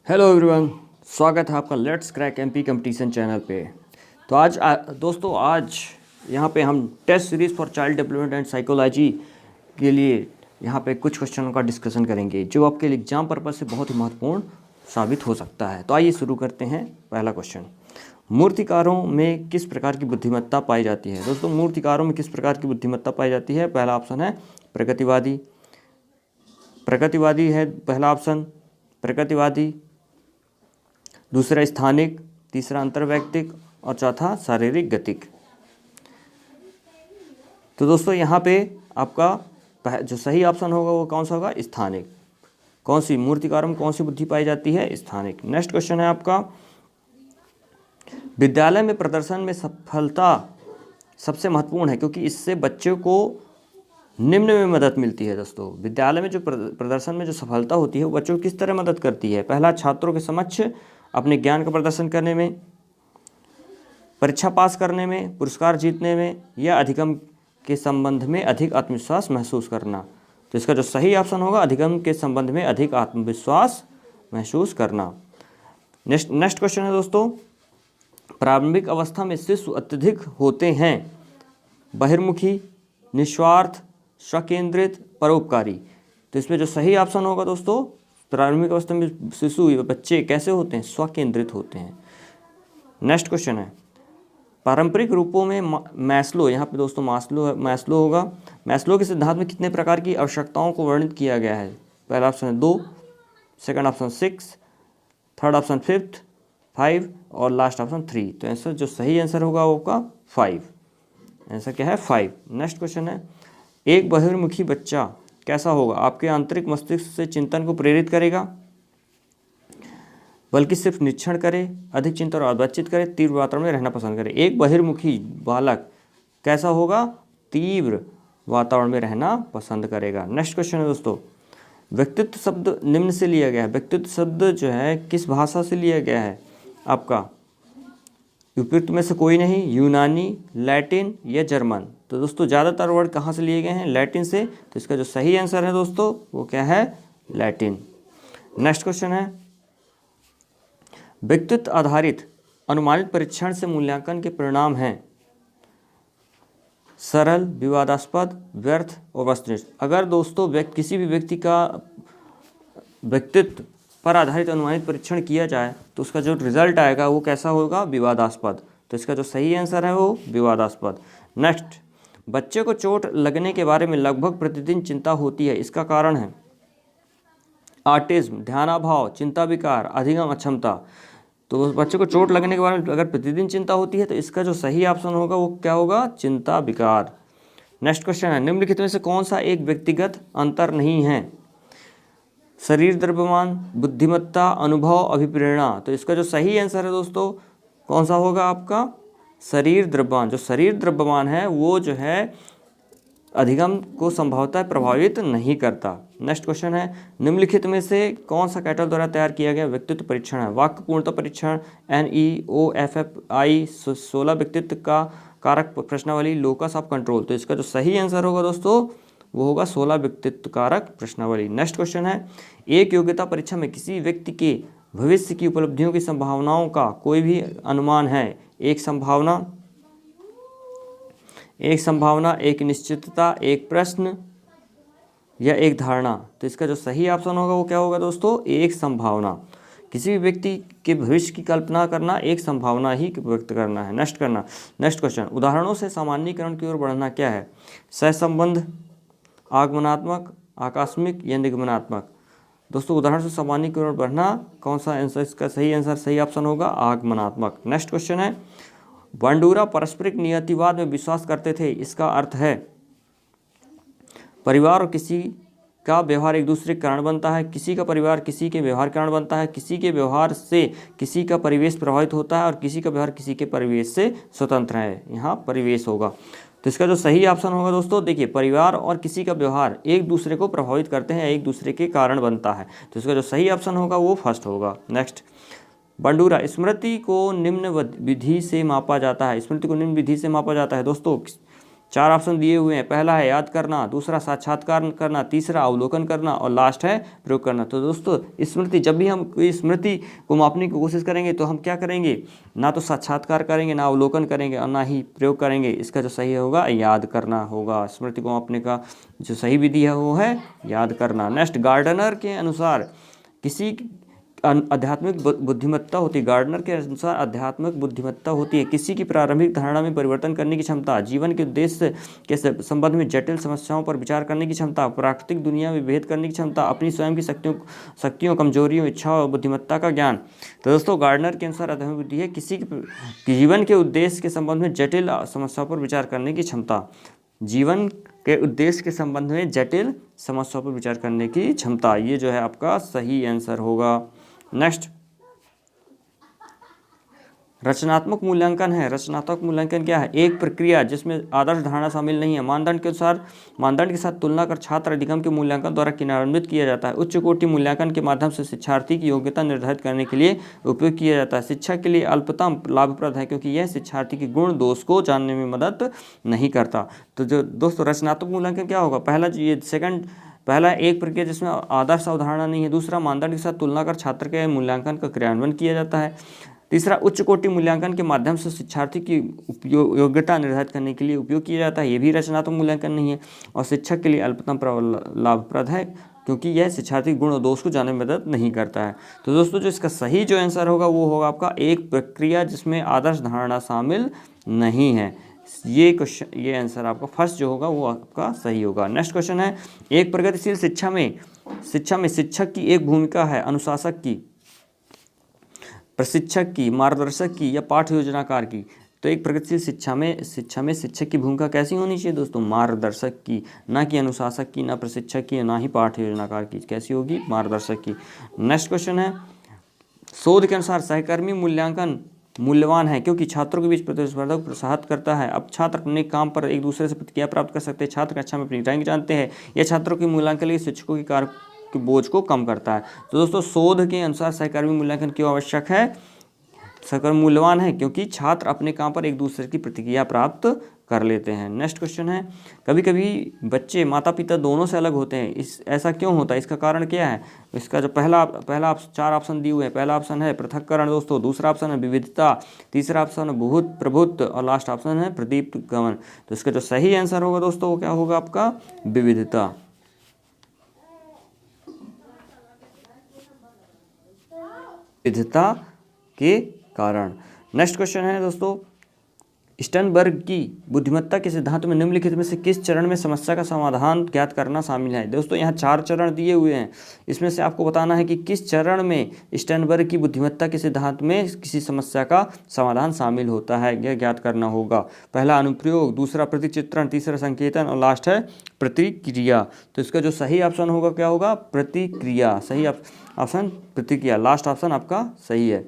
Hello everyone, स्वागत है आपका let's crack MP competition channel पे। तो आज यहाँ पे हम test series for child development and psychology के लिए यहाँ पे कुछ क्वेश्चनों का डिस्कशन करेंगे जो आपके एग्जाम पर्पज से बहुत ही महत्वपूर्ण साबित हो सकता है। तो आइए शुरू करते हैं। पहला क्वेश्चन, मूर्तिकारों में किस प्रकार की बुद्धिमत्ता पाई जाती है? दोस्तों, मूर्तिकारों में किस प्रकार की बुद्धिमत्ता पाई जाती है? पहला ऑप्शन है प्रगतिवादी। प्रगतिवादी है पहला ऑप्शन, प्रगतिवादी। दूसरा स्थानिक, तीसरा अंतर्वैयक्तिक और चौथा शारीरिक गतिक। तो दोस्तों यहाँ पे आपका जो सही ऑप्शन होगा वो कौन सा होगा? स्थानिक। कौन सी मूर्तिकारों में कौन सी बुद्धि पाई जाती है? स्थानिक। नेक्स्ट क्वेश्चन है आपका, विद्यालय में प्रदर्शन में सफलता सबसे महत्वपूर्ण है क्योंकि इससे बच्चों को निम्न में मदद मिलती है। दोस्तों, विद्यालय में जो प्रदर्शन में जो सफलता होती है वो बच्चों को किस तरह मदद करती है? पहला, छात्रों के समक्ष अपने ज्ञान का प्रदर्शन करने में, परीक्षा पास करने में, पुरस्कार जीतने में, या अधिगम के संबंध में अधिक आत्मविश्वास महसूस करना। तो इसका जो सही ऑप्शन होगा अधिगम के संबंध में अधिक आत्मविश्वास महसूस करना। नेक्स्ट क्वेश्चन है दोस्तों, प्रारंभिक अवस्था में शिशु अत्यधिक होते हैं बहिर्मुखी, निस्वार्थ, स्वकेंद्रित, परोपकारी। तो इसमें जो सही ऑप्शन होगा दोस्तों, प्रारंभिक अवस्था में शिशु बच्चे कैसे होते हैं? स्वकेंद्रित होते हैं। नेक्स्ट क्वेश्चन है, पारंपरिक रूपों में मैस्लो, यहाँ पे दोस्तों मैस्लो होगा। मैस्लो के सिद्धांत में कितने प्रकार की आवश्यकताओं को वर्णित किया गया है? पहला ऑप्शन है 2, सेकंड ऑप्शन 6, थर्ड ऑप्शन 5 और लास्ट ऑप्शन 3। तो आंसर जो सही आंसर होगा वो आपका 5। आंसर क्या है? 5। नेक्स्ट क्वेश्चन है, एक बहिर्मुखी बच्चा कैसा होगा? आपके आंतरिक मस्तिष्क से चिंतन को प्रेरित करेगा, बल्कि सिर्फ निरीक्षण करे, अधिक चिंतन और बातचीत करे, तीव्र वातावरण में रहना पसंद करे। एक बहिर्मुखी बालक कैसा होगा? तीव्र वातावरण में रहना पसंद करेगा। नेक्स्ट क्वेश्चन है दोस्तों, व्यक्तित्व शब्द निम्न से लिया गया है। व्यक्तित्व शब्द जो है किस भाषा से लिया गया है? आपका उपयुक्त में से कोई नहीं, यूनानी, लैटिन या जर्मन। तो दोस्तों ज़्यादातर वर्ड कहाँ से लिए गए हैं? लैटिन से। तो इसका जो सही आंसर है दोस्तों वो क्या है? लैटिन। नेक्स्ट क्वेश्चन है, व्यक्तित्व आधारित अनुमानित परीक्षण से मूल्यांकन के परिणाम हैं सरल, विवादास्पद, व्यर्थ और वस्तुनिष्ठ। अगर दोस्तों किसी भी व्यक्ति का व्यक्तित्व पर आधारित अनुमानित परीक्षण किया जाए तो उसका जो रिजल्ट आएगा वो कैसा होगा? विवादास्पद। तो इसका जो सही आंसर है वो विवादास्पद। नेक्स्ट, बच्चे को चोट लगने के बारे में लगभग प्रतिदिन चिंता होती है, इसका कारण है ऑटिज्म, ध्यानाभाव, चिंता विकार, अधिगम अक्षमता। तो बच्चे को चोट लगने के बारे में अगर प्रतिदिन चिंता होती है तो इसका जो सही ऑप्शन होगा वो क्या होगा? चिंता विकार। नेक्स्ट क्वेश्चन है, निम्नलिखित में से कौन सा एक व्यक्तिगत अंतर नहीं है? शरीर द्रव्यमान, बुद्धिमत्ता, अनुभव, अभिप्रेरणा। तो इसका जो सही आंसर है दोस्तों कौन सा होगा? आपका शरीर द्रव्यमान। जो शरीर द्रव्यमान है वो जो है अधिगम को संभवतः प्रभावित नहीं करता। नेक्स्ट क्वेश्चन है, निम्नलिखित में से कौन सा कैटल द्वारा तैयार किया गया व्यक्तित्व परीक्षण है? वाक्य पूर्णता परीक्षण, NEOFFI, 16 व्यक्तित्व का कारक प्रश्नावली, लोकस ऑफ कंट्रोल। तो इसका जो सही आंसर होगा दोस्तों वो होगा 16 व्यक्तित्व कारक प्रश्नावली। नेक्स्ट क्वेश्चन है, एक योग्यता परीक्षा में किसी व्यक्ति के भविष्य की उपलब्धियों की संभावनाओं का कोई भी अनुमान है? एक संभावना, एक निश्चितता, एक प्रश्न या एक धारणा। तो इसका जो सही ऑप्शन होगा वो क्या होगा दोस्तों? एक संभावना। किसी भी व्यक्ति के भविष्य की कल्पना करना, एक संभावना ही व्यक्त करना है। नेक्स्ट क्वेश्चन, उदाहरणों से सामान्यीकरण की ओर बढ़ना क्या है? सहसंबंध, आगमनात्मक, आकस्मिक या निगमनात्मक। दोस्तों उदाहरण से सामान्यीकरण बढ़ना कौन सा आंसर? इसका सही ऑप्शन होगा आगमनात्मक। नेक्स्ट क्वेश्चन है, बंडूरा पारस्परिक नियतिवाद में विश्वास करते थे, इसका अर्थ है परिवार और किसी का व्यवहार एक दूसरे के कारण बनता है, किसी का परिवार किसी के व्यवहार के कारण बनता है, किसी के व्यवहार से किसी का परिवेश प्रभावित होता है और किसी का व्यवहार किसी के परिवेश से स्वतंत्र है। यहाँ परिवेश होगा। तो इसका जो सही ऑप्शन होगा दोस्तों, देखिए परिवार और किसी का व्यवहार एक दूसरे को प्रभावित करते हैं, एक दूसरे के कारण बनता है। तो इसका जो सही ऑप्शन होगा वो फर्स्ट होगा। नेक्स्ट, बंडूरा, स्मृति को निम्न विधि से मापा जाता है। स्मृति को निम्न विधि से मापा जाता है दोस्तों, चार ऑप्शन दिए हुए हैं, पहला है याद करना, दूसरा साक्षात्कार करना, तीसरा अवलोकन करना और लास्ट है प्रयोग करना। तो दोस्तों स्मृति, जब भी हम कोई स्मृति को मापने की कोशिश करेंगे तो हम क्या करेंगे, ना तो साक्षात्कार करेंगे, ना अवलोकन करेंगे और ना ही प्रयोग करेंगे। इसका जो सही होगा याद करना होगा। स्मृति को मापने का जो सही विधि है वो है याद करना। नेक्स्ट, गार्डनर के अनुसार किसी आध्यात्मिक बुद्धिमत्ता होती है, गार्डनर के अनुसार आध्यात्मिक बुद्धिमत्ता होती है किसी की प्रारंभिक धारणा में परिवर्तन करने की क्षमता, जीवन के उद्देश्य के संबंध में जटिल समस्याओं पर विचार करने की क्षमता, प्राकृतिक दुनिया में भेद करने की क्षमता, अपनी स्वयं की शक्तियों कमजोरियों इच्छाओं और बुद्धिमत्ता का ज्ञान। तो दोस्तों गार्डनर के अनुसार आध्यात्मिक बुद्धि है किसी की जीवन के उद्देश्य के संबंध में जटिल समस्याओं पर विचार करने की क्षमता, जीवन के उद्देश्य के संबंध में जटिल समस्याओं पर विचार करने की क्षमता। ये जो है आपका सही आंसर होगा। नेक्स्ट, रचनात्मक मूल्यांकन है। रचनात्मक मूल्यांकन क्या है, एक प्रक्रिया जिसमें आदर्श धारणा शामिल नहीं है, मानदंड के अनुसार मानदंड के साथ तुलना कर छात्र अधिगम के मूल्यांकन द्वारा क्रियान्वित किया जाता है। उच्च कोटि मूल्यांकन के माध्यम से शिक्षार्थी की योग्यता निर्धारित करने के लिए उपयोग किया जाता है। शिक्षा के लिए अल्पतम लाभप्रद है क्योंकि यह शिक्षार्थी के गुण दोष को जानने में मदद नहीं करता। तो जो दोस्तों रचनात्मक मूल्यांकन क्या होगा, पहला ये पहला एक प्रक्रिया जिसमें आदर्श अवधारणा नहीं है, दूसरा मानदंड के साथ तुलना कर छात्र के मूल्यांकन का क्रियान्वयन किया जाता है, तीसरा उच्च कोटि मूल्यांकन के माध्यम से शिक्षार्थी की योग्यता निर्धारित करने के लिए उपयोग किया जाता है, ये भी रचनात्मक मूल्यांकन नहीं है, और शिक्षक के लिए अल्पतम लाभप्रद है क्योंकि यह शिक्षार्थी गुण और दोष को जानने में मदद नहीं करता है। तो दोस्तों जो इसका सही जो आंसर होगा वो होगा आपका एक प्रक्रिया जिसमें आदर्श धारणा शामिल नहीं है। ये क्वेश्चन, ये आंसर आपका फर्स्ट जो होगा वो आपका सही होगा। नेक्स्ट क्वेश्चन है, एक प्रगतिशील शिक्षा में शिक्षक की एक भूमिका है अनुशासक की, प्रशिक्षक की, मार्गदर्शक की या पाठ्य योजनाकार की। तो एक प्रगतिशील शिक्षा में शिक्षक की भूमिका कैसी होनी चाहिए दोस्तों, मार्गदर्शक की, ना कि अनुशासक की, ना प्रशिक्षक की, ना ही पाठ्य योजनाकार की, कैसी होगी, मार्गदर्शक की। नेक्स्ट क्वेश्चन है, शोध के अनुसार सहकर्मी मूल्यांकन मूल्यवान है क्योंकि छात्रों के बीच प्रतिस्पर्धा को प्रोत्साहित करता है। अब छात्र अपने काम पर एक दूसरे से प्रतिक्रिया प्राप्त कर सकते हैं, छात्र कक्षा में अपनी रैंक जानते हैं, यह छात्रों के मूल्यांकन के लिए शिक्षकों की कार्य के बोझ को कम करता है। तो दोस्तों शोध के अनुसार सहकर्मी मूल्यांकन क्यों आवश्यक है, सहकर्मी मूल्यवान है क्योंकि छात्र अपने काम पर एक दूसरे की प्रतिक्रिया प्राप्त कर लेते हैं। नेक्स्ट क्वेश्चन है, कभी कभी बच्चे माता पिता दोनों से अलग होते हैं, ऐसा क्यों होता है, इसका कारण क्या है। इसका जो पहला चार ऑप्शन दिए हुए हैं, पहला ऑप्शन है पृथक्करण दोस्तों, दूसरा ऑप्शन है विविधता, तीसरा ऑप्शन है बहुत प्रभुत्व और लास्ट ऑप्शन है प्रदीप्त गमन। तो इसका जो सही आंसर होगा दोस्तों वो क्या होगा आपका, विविधता। विविधता के कारण। नेक्स्ट क्वेश्चन है दोस्तों, स्टर्नबर्ग की बुद्धिमत्ता के सिद्धांत में निम्नलिखित में से किस चरण में समस्या का समाधान ज्ञात करना शामिल है। दोस्तों यहाँ 4 चरण दिए हुए हैं, इसमें से आपको बताना है कि किस चरण में स्टर्नबर्ग की बुद्धिमत्ता के सिद्धांत में किसी समस्या का समाधान शामिल होता है, यह ज्ञात करना होगा। पहला अनुप्रयोग, दूसरा प्रतिचित्रण, तीसरा संकेतन और लास्ट है प्रतिक्रिया। तो इसका जो सही ऑप्शन होगा क्या होगा, प्रतिक्रिया। सही ऑप्शन प्रतिक्रिया, लास्ट ऑप्शन आपका सही है।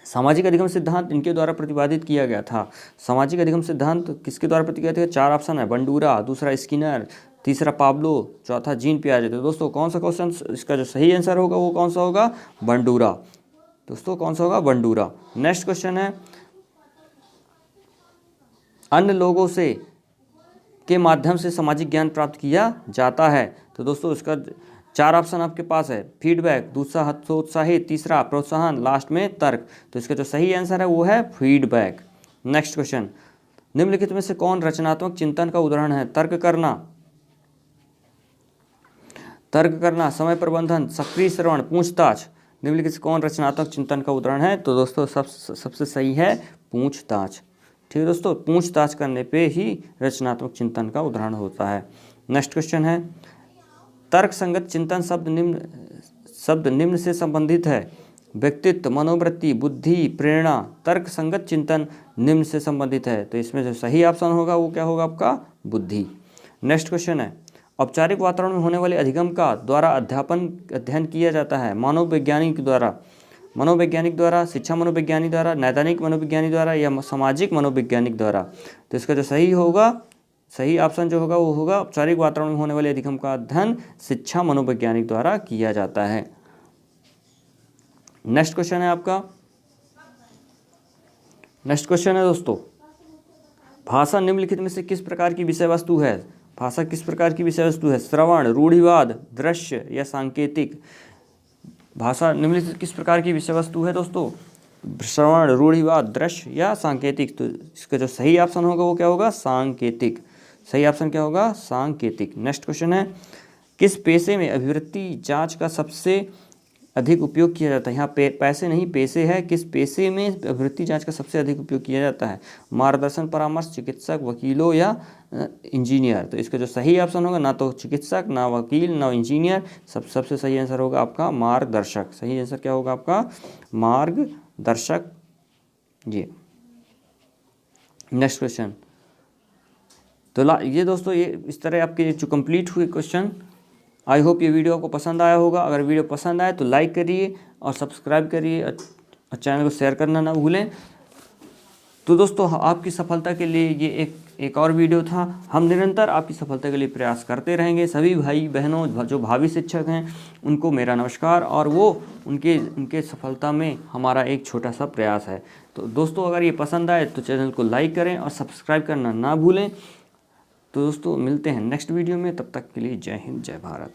सामाजिक अधिगम सिद्धांत इनके द्वारा प्रतिपादित किया गया था। सामाजिक अधिगम सिद्धांत किसके द्वारा प्रतिपादित किया गया, 4 ऑप्शन है, बंडूरा, दूसरा स्किनर, तीसरा पाब्लो, चौथा जीन पियाजे। तो दोस्तों कौन सा क्वेश्चन, इसका जो सही आंसर होगा वो कौन सा होगा, बंडूरा। दोस्तों कौन सा होगा, बंडूरा। नेक्स्ट क्वेश्चन है, अन्य लोगों से के माध्यम से सामाजिक ज्ञान प्राप्त किया जाता है। तो दोस्तों इसका 4 ऑप्शन आपके पास है, फीडबैक, दूसरा हतोत्साहित, तीसरा प्रोत्साहन, लास्ट में तर्क। तो इसका जो सही आंसर है वो है फीडबैक। नेक्स्ट क्वेश्चन, निम्नलिखित में से कौन रचनात्मक चिंतन का उदाहरण है, तर्क करना, समय प्रबंधन, सक्रिय श्रवण, पूछताछ। निम्नलिखित से कौन रचनात्मक चिंतन का उदाहरण है। तो दोस्तों सबसे सही है पूछताछ। ठीक है दोस्तों, पूछताछ करने पे ही रचनात्मक चिंतन का उदाहरण होता है। नेक्स्ट क्वेश्चन है, तर्क संगत चिंतन शब्द निम्न से संबंधित है, व्यक्तित्व, मनोवृत्ति, बुद्धि, प्रेरणा। तर्क संगत चिंतन निम्न से संबंधित है, तो इसमें जो सही ऑप्शन होगा वो क्या होगा आपका, बुद्धि। नेक्स्ट क्वेश्चन है, औपचारिक वातावरण में होने वाले अधिगम का द्वारा अध्ययन किया जाता है, मनोवैज्ञानिक द्वारा, शिक्षा मनोवैज्ञानिक द्वारा, नैदानिक मनोवैज्ञानिक द्वारा या सामाजिक मनोवैज्ञानिक द्वारा। तो इसका जो सही होगा, सही ऑप्शन जो होगा वो होगा औपचारिक वातावरण में होने वाले अधिगम का अध्ययन शिक्षा मनोवैज्ञानिक द्वारा किया जाता है। नेक्स्ट क्वेश्चन है आपका, नेक्स्ट क्वेश्चन है दोस्तों, भाषा निम्नलिखित में से किस प्रकार की विषय वस्तु है? भाषा किस प्रकार की विषय वस्तु है? श्रवण, रूढ़िवाद, दृश्य या सांकेतिक? भाषा निम्नलिखित किस प्रकार की विषय वस्तु है दोस्तों? श्रवण, रूढ़िवाद, दृश्य या सांकेतिक? तो इसका जो सही ऑप्शन होगा वो क्या होगा? सांकेतिक। सही ऑप्शन क्या होगा? सांकेतिक। नेक्स्ट क्वेश्चन है, किस पेशे में अभिवृत्ति जांच का सबसे अधिक उपयोग किया जाता है? यहाँ पैसे नहीं पेशे है। किस पेशे में अभिवृत्ति जांच का सबसे अधिक उपयोग किया जाता है? मार्गदर्शन, परामर्श, चिकित्सक, वकीलों या इंजीनियर? तो इसका जो सही ऑप्शन होगा, ना तो चिकित्सक, ना वकील, ना इंजीनियर, सबसे सही आंसर होगा आपका मार्गदर्शक। सही आंसर क्या होगा आपका? मार्गदर्शक। जी नेक्स्ट क्वेश्चन। तो ये दोस्तों ये इस तरह आपके जो कंप्लीट हुए क्वेश्चन। आई होप ये वीडियो आपको पसंद आया होगा। अगर वीडियो पसंद आए तो लाइक करिए और सब्सक्राइब करिए और चैनल को शेयर करना ना भूलें। तो दोस्तों आपकी सफलता के लिए ये एक और वीडियो था। हम निरंतर आपकी सफलता के लिए प्रयास करते रहेंगे। सभी भाई बहनों जो भावी शिक्षक हैं उनको मेरा नमस्कार, और वो उनके सफलता में हमारा एक छोटा सा प्रयास है। तो दोस्तों अगर ये पसंद आए तो चैनल को लाइक करें और सब्सक्राइब करना ना भूलें। तो दोस्तों मिलते हैं नेक्स्ट वीडियो में, तब तक के लिए जय हिंद, जय भारत।